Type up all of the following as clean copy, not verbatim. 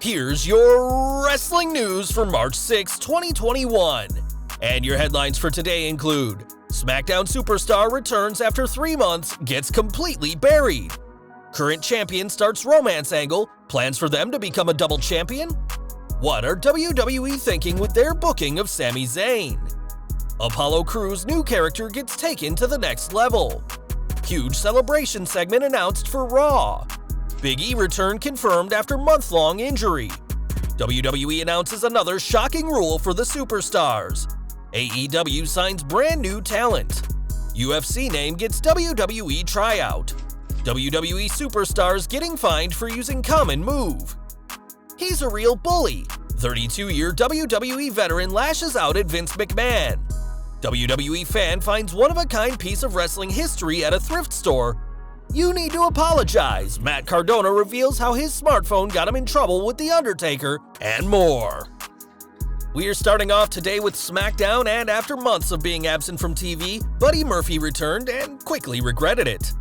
Here's your wrestling news for March 6, 2021. And your headlines for today include: SmackDown superstar returns after 3 months, gets completely buried. Current champion starts romance angle, plans for them to become a double champion? What are WWE thinking with their booking of Sami Zayn? Apollo Crews' new character gets taken to the next level. Huge celebration segment announced for Raw. Big E return confirmed after month-long injury. WWE announces another shocking rule for the superstars. AEW signs brand new talent. UFC name gets WWE tryout. WWE superstars getting fined for using common move. He's a real bully. 32-year WWE veteran lashes out at Vince McMahon. WWE fan finds one-of-a-kind piece of wrestling history at a thrift store. You need to apologize. Matt Cardona reveals how his smartphone got him in trouble with The Undertaker, and more. We are starting off today with SmackDown, and after months of being absent from TV, Buddy Murphy returned and quickly regretted it.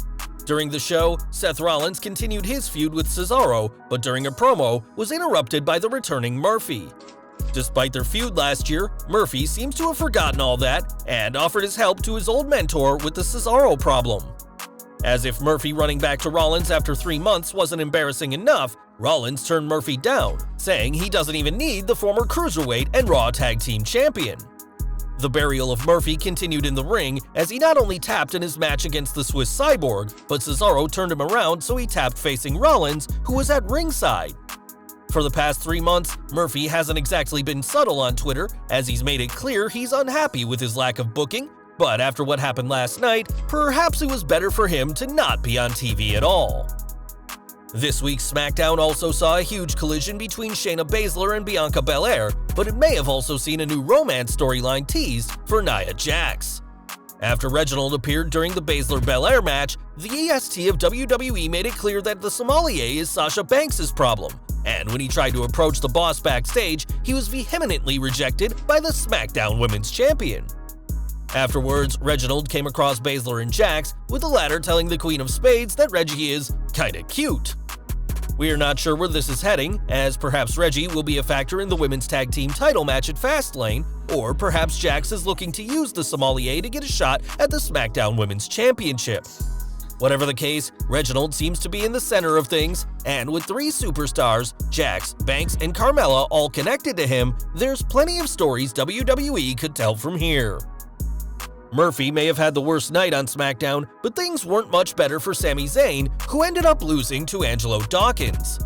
During the show, Seth Rollins continued his feud with Cesaro, but during a promo was interrupted by the returning Murphy. Despite their feud last year, Murphy seems to have forgotten all that and offered his help to his old mentor with the Cesaro problem. As if Murphy running back to Rollins after 3 months wasn't embarrassing enough, Rollins turned Murphy down, saying he doesn't even need the former Cruiserweight and Raw Tag Team Champion. The burial of Murphy continued in the ring as he not only tapped in his match against the Swiss Cyborg, but Cesaro turned him around so he tapped facing Rollins, who was at ringside. For the past 3 months, Murphy hasn't exactly been subtle on Twitter, as he's made it clear he's unhappy with his lack of booking, but after what happened last night, perhaps it was better for him to not be on TV at all. This week's SmackDown also saw a huge collision between Shayna Baszler and Bianca Belair, but it may have also seen a new romance storyline teased for Nia Jax. After Reginald appeared during the Baszler-Belair match, the EST of WWE made it clear that the sommelier is Sasha Banks' problem, and when he tried to approach the boss backstage, he was vehemently rejected by the SmackDown Women's Champion. Afterwards, Reginald came across Baszler and Jax, with the latter telling the Queen of Spades that Reggie is kinda cute. We are not sure where this is heading, as perhaps Reggie will be a factor in the women's tag team title match at Fastlane, or perhaps Jax is looking to use the sommelier to get a shot at the SmackDown Women's Championship. Whatever the case, Reginald seems to be in the center of things, and with 3 superstars, Jax, Banks, and Carmella all connected to him, there's plenty of stories WWE could tell from here. Murphy may have had the worst night on SmackDown, but things weren't much better for Sami Zayn, who ended up losing to Angelo Dawkins.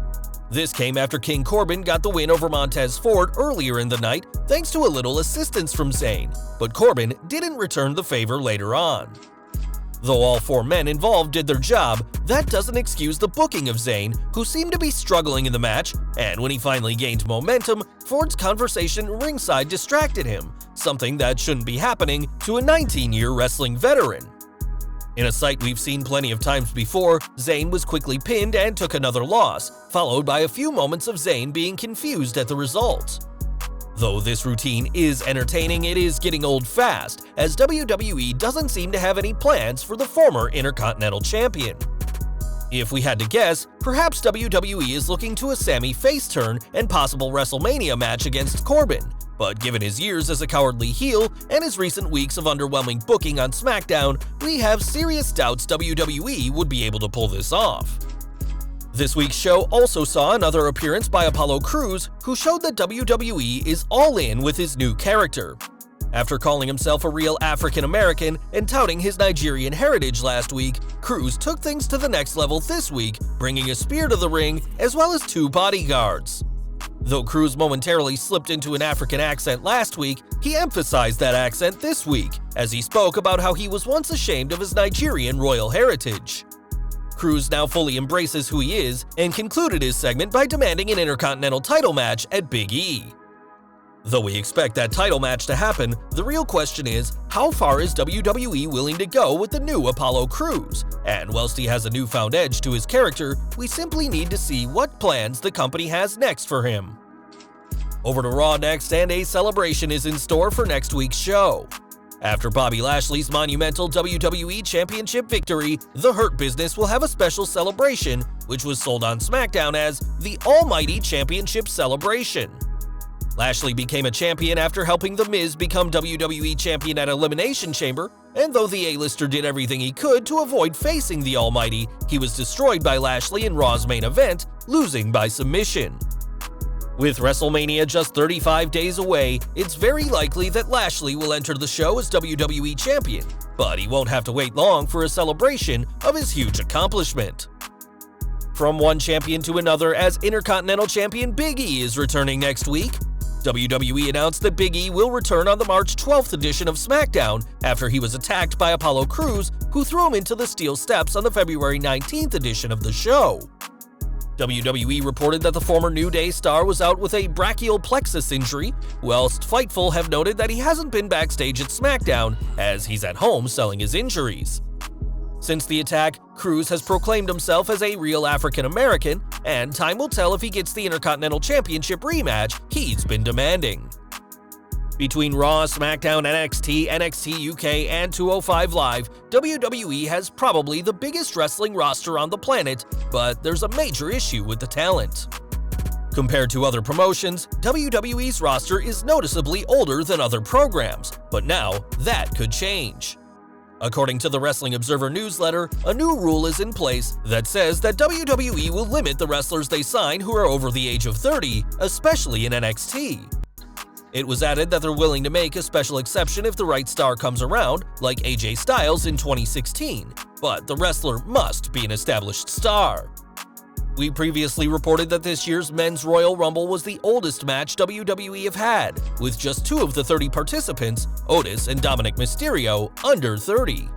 This came after King Corbin got the win over Montez Ford earlier in the night thanks to a little assistance from Zayn, but Corbin didn't return the favor later on. Though all 4 men involved did their job, that doesn't excuse the booking of Zayn, who seemed to be struggling in the match, and when he finally gained momentum, Ford's conversation ringside distracted him, something that shouldn't be happening to a 19-year wrestling veteran. In a sight we've seen plenty of times before, Zayn was quickly pinned and took another loss, followed by a few moments of Zayn being confused at the results. Though this routine is entertaining, it is getting old fast, as WWE doesn't seem to have any plans for the former Intercontinental Champion. If we had to guess, perhaps WWE is looking to a Sami face turn and possible WrestleMania match against Corbin, but given his years as a cowardly heel and his recent weeks of underwhelming booking on SmackDown, we have serious doubts WWE would be able to pull this off. This week's show also saw another appearance by Apollo Crews, who showed that WWE is all in with his new character. After calling himself a real African American and touting his Nigerian heritage last week, Crews took things to the next level this week, bringing a spear to the ring as well as 2 bodyguards. Though Crews momentarily slipped into an African accent last week, he emphasized that accent this week, as he spoke about how he was once ashamed of his Nigerian royal heritage. Crews now fully embraces who he is and concluded his segment by demanding an Intercontinental title match at Big E. Though we expect that title match to happen, the real question is, how far is WWE willing to go with the new Apollo Crews? And whilst he has a newfound edge to his character, we simply need to see what plans the company has next for him. Over to Raw next, and a celebration is in store for next week's show. After Bobby Lashley's monumental WWE Championship victory, the Hurt Business will have a special celebration which was sold on SmackDown as the Almighty Championship Celebration. Lashley became a champion after helping The Miz become WWE Champion at Elimination Chamber, and though the A-lister did everything he could to avoid facing the Almighty, he was destroyed by Lashley in Raw's main event, losing by submission. With WrestleMania just 35 days away, it's very likely that Lashley will enter the show as WWE Champion, but he won't have to wait long for a celebration of his huge accomplishment. From one champion to another, as Intercontinental Champion Big E is returning next week. WWE announced that Big E will return on the March 12th edition of SmackDown after he was attacked by Apollo Crews, who threw him into the steel steps on the February 19th edition of the show. WWE reported that the former New Day star was out with a brachial plexus injury, whilst Fightful have noted that he hasn't been backstage at SmackDown, as he's at home selling his injuries. Since the attack, Crews has proclaimed himself as a real African American, and time will tell if he gets the Intercontinental Championship rematch he's been demanding. Between Raw, SmackDown, NXT, NXT UK, and 205 Live, WWE has probably the biggest wrestling roster on the planet, but there's a major issue with the talent. Compared to other promotions, WWE's roster is noticeably older than other programs, but now that could change. According to the Wrestling Observer newsletter, a new rule is in place that says that WWE will limit the wrestlers they sign who are over the age of 30, especially in NXT. It was added that they're willing to make a special exception if the right star comes around, like AJ Styles in 2016, but the wrestler must be an established star. We previously reported that this year's Men's Royal Rumble was the oldest match WWE have had, with just 2 of the 30 participants, Otis and Dominic Mysterio, under 30.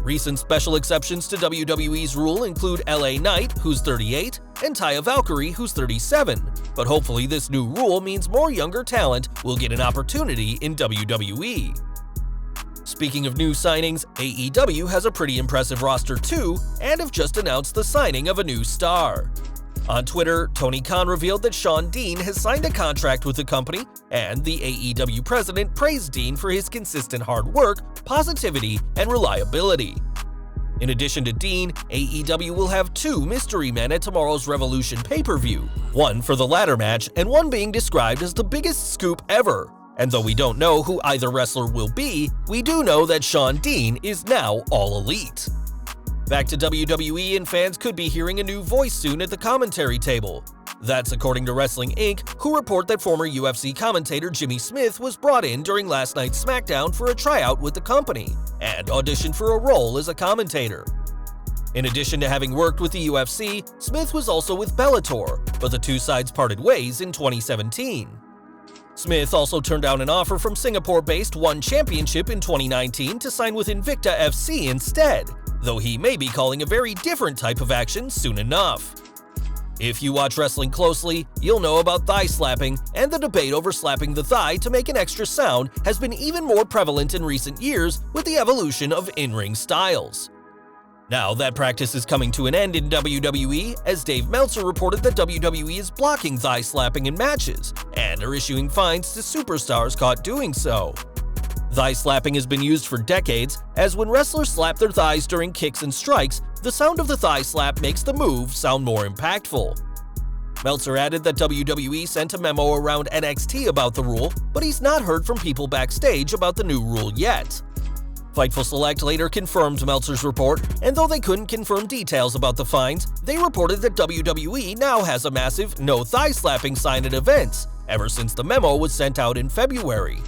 Recent special exceptions to WWE's rule include LA Knight, who's 38, and Taya Valkyrie, who's 37, but hopefully this new rule means more younger talent will get an opportunity in WWE. Speaking of new signings, AEW has a pretty impressive roster too, and have just announced the signing of a new star. On Twitter, Tony Khan revealed that Shawn Dean has signed a contract with the company, and the AEW president praised Dean for his consistent hard work, positivity, and reliability. In addition to Dean, AEW will have 2 mystery men at tomorrow's Revolution pay-per-view, one for the ladder match and one being described as the biggest scoop ever. And though we don't know who either wrestler will be, we do know that Shawn Dean is now All Elite. Back to WWE, and fans could be hearing a new voice soon at the commentary table. That's according to Wrestling Inc., who report that former UFC commentator Jimmy Smith was brought in during last night's SmackDown for a tryout with the company, and auditioned for a role as a commentator. In addition to having worked with the UFC, Smith was also with Bellator, but the two sides parted ways in 2017. Smith also turned down an offer from Singapore-based One Championship in 2019 to sign with Invicta FC instead, though he may be calling a very different type of action soon enough. If you watch wrestling closely, you'll know about thigh slapping, and the debate over slapping the thigh to make an extra sound has been even more prevalent in recent years with the evolution of in-ring styles. Now that practice is coming to an end in WWE, as Dave Meltzer reported that WWE is blocking thigh slapping in matches, and are issuing fines to superstars caught doing so. Thigh slapping has been used for decades, as when wrestlers slap their thighs during kicks and strikes, the sound of the thigh slap makes the move sound more impactful. Meltzer added that WWE sent a memo around NXT about the rule, but he's not heard from people backstage about the new rule yet. Fightful Select later confirmed Meltzer's report, and though they couldn't confirm details about the fines, they reported that WWE now has a massive no thigh slapping sign at events, ever since the memo was sent out in February.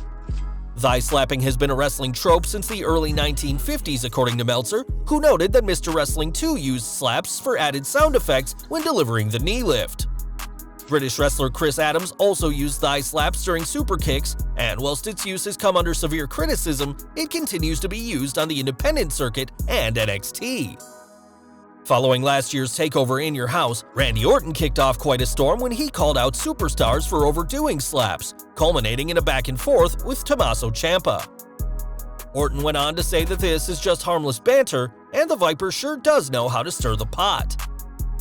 Thigh slapping has been a wrestling trope since the early 1950s, according to Meltzer, who noted that Mr. Wrestling 2 used slaps for added sound effects when delivering the knee lift. British wrestler Chris Adams also used thigh slaps during super kicks, and whilst its use has come under severe criticism, it continues to be used on the independent circuit and NXT. Following last year's takeover in your house, Randy Orton kicked off quite a storm when he called out superstars for overdoing slaps, culminating in a back and forth with Tommaso Ciampa. Orton went on to say that this is just harmless banter, and the Viper sure does know how to stir the pot.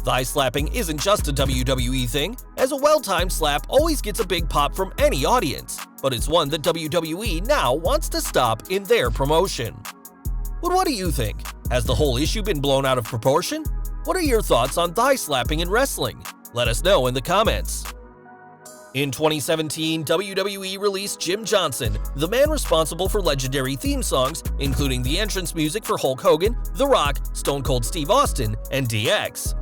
Thigh slapping isn't just a WWE thing, as a well-timed slap always gets a big pop from any audience, but it's one that WWE now wants to stop in their promotion. But what do you think? Has the whole issue been blown out of proportion? What are your thoughts on thigh slapping in wrestling? Let us know in the comments. In 2017, WWE released Jim Johnston, the man responsible for legendary theme songs, including the entrance music for Hulk Hogan, The Rock, Stone Cold Steve Austin, and DX.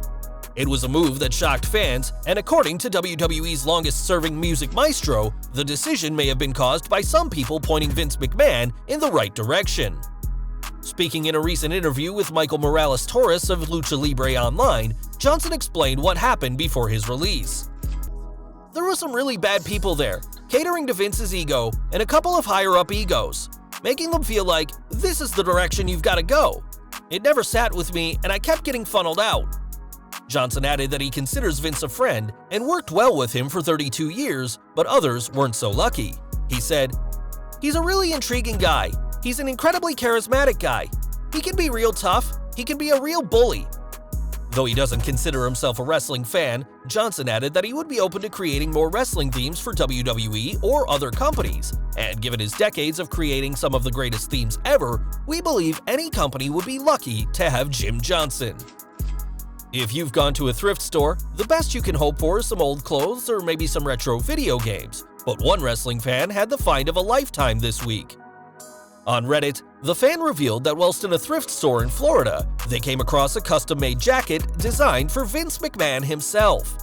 It was a move that shocked fans, and according to WWE's longest-serving music maestro, the decision may have been caused by some people pointing Vince McMahon in the right direction. Speaking in a recent interview with Michael Morales-Torres of Lucha Libre Online, Johnston explained what happened before his release. There were some really bad people there, catering to Vince's ego and a couple of higher-up egos, making them feel like, this is the direction you've got to go. It never sat with me, and I kept getting funneled out. Johnston added that he considers Vince a friend and worked well with him for 32 years, but others weren't so lucky. He said, "He's a really intriguing guy. He's an incredibly charismatic guy. He can be real tough. He can be a real bully." Though he doesn't consider himself a wrestling fan, Johnston added that he would be open to creating more wrestling themes for WWE or other companies, and given his decades of creating some of the greatest themes ever, we believe any company would be lucky to have Jim Johnston. If you've gone to a thrift store, the best you can hope for is some old clothes or maybe some retro video games, but one wrestling fan had the find of a lifetime this week. On Reddit, the fan revealed that whilst in a thrift store in Florida, they came across a custom-made jacket designed for Vince McMahon himself.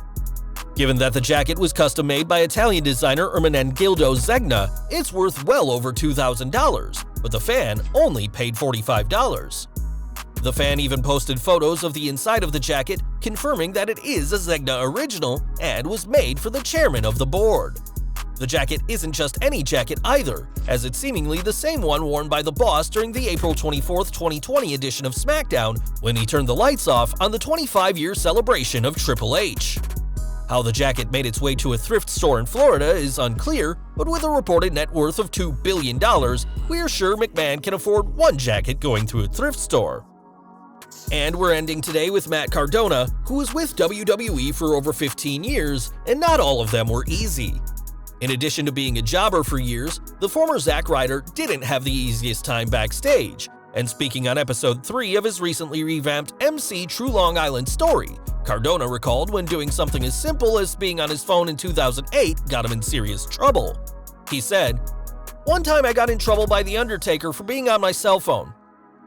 Given that the jacket was custom-made by Italian designer Ermenegildo Zegna, it's worth well over $2,000, but the fan only paid $45. The fan even posted photos of the inside of the jacket, confirming that it is a Zegna original and was made for the chairman of the board. The jacket isn't just any jacket either, as it's seemingly the same one worn by the boss during the April 24, 2020 edition of SmackDown when he turned the lights off on the 25-year celebration of Triple H. How the jacket made its way to a thrift store in Florida is unclear, but with a reported net worth of $2 billion, we are sure McMahon can afford one jacket going through a thrift store. And we're ending today with Matt Cardona, who was with WWE for over 15 years, and not all of them were easy. In addition to being a jobber for years, the former Zack Ryder didn't have the easiest time backstage, and speaking on episode 3 of his recently revamped MC True Long Island Story, Cardona recalled when doing something as simple as being on his phone in 2008 got him in serious trouble. He said, "One time I got in trouble by The Undertaker for being on my cell phone.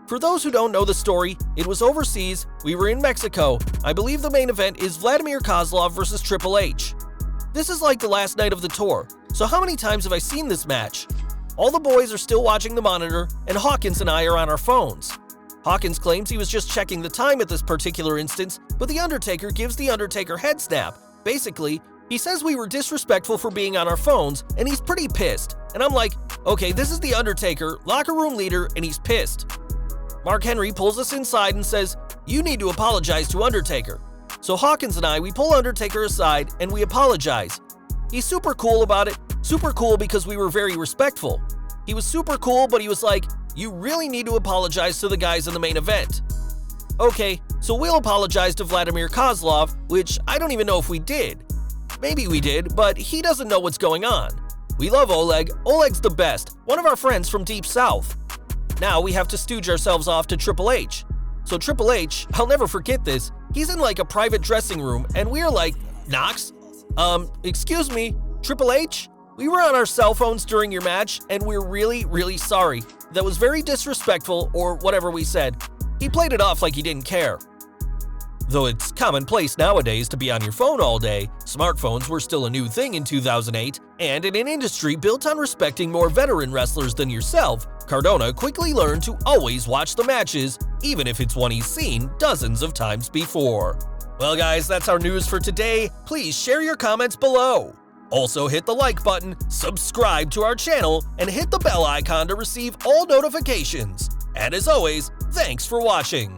For those who don't know the story, it was overseas, we were in Mexico, I believe the main event is Vladimir Kozlov versus Triple H. This is like the last night of the tour, so how many times have I seen this match? All the boys are still watching the monitor, and Hawkins and I are on our phones. Hawkins claims he was just checking the time at this particular instance, but The Undertaker gives The Undertaker head snap. Basically, he says we were disrespectful for being on our phones, and he's pretty pissed. And I'm like, okay, this is The Undertaker, locker room leader, and he's pissed. Mark Henry pulls us inside and says, you need to apologize to Undertaker. So Hawkins and I, we pull Undertaker aside and we apologize. He's super cool about it, super cool because we were very respectful. He was super cool, but he was like, you really need to apologize to the guys in the main event. Okay, so we'll apologize to Vladimir Kozlov, which I don't even know if we did. Maybe we did, but he doesn't know what's going on. We love Oleg. Oleg's the best, one of our friends from Deep South. Now we have to stooge ourselves off to Triple H. So Triple H, I'll never forget this, he's in like a private dressing room and we're like, Knox? Excuse me, Triple H? We were on our cell phones during your match and we're really, really sorry. That was very disrespectful or whatever we said. He played it off like he didn't care. Though it's commonplace nowadays to be on your phone all day, smartphones were still a new thing in 2008, and in an industry built on respecting more veteran wrestlers than yourself, Cardona quickly learned to always watch the matches, even if it's one he's seen dozens of times before. Well guys, that's our news for today. Please share your comments below. Also hit the like button, subscribe to our channel, and hit the bell icon to receive all notifications. And as always, thanks for watching.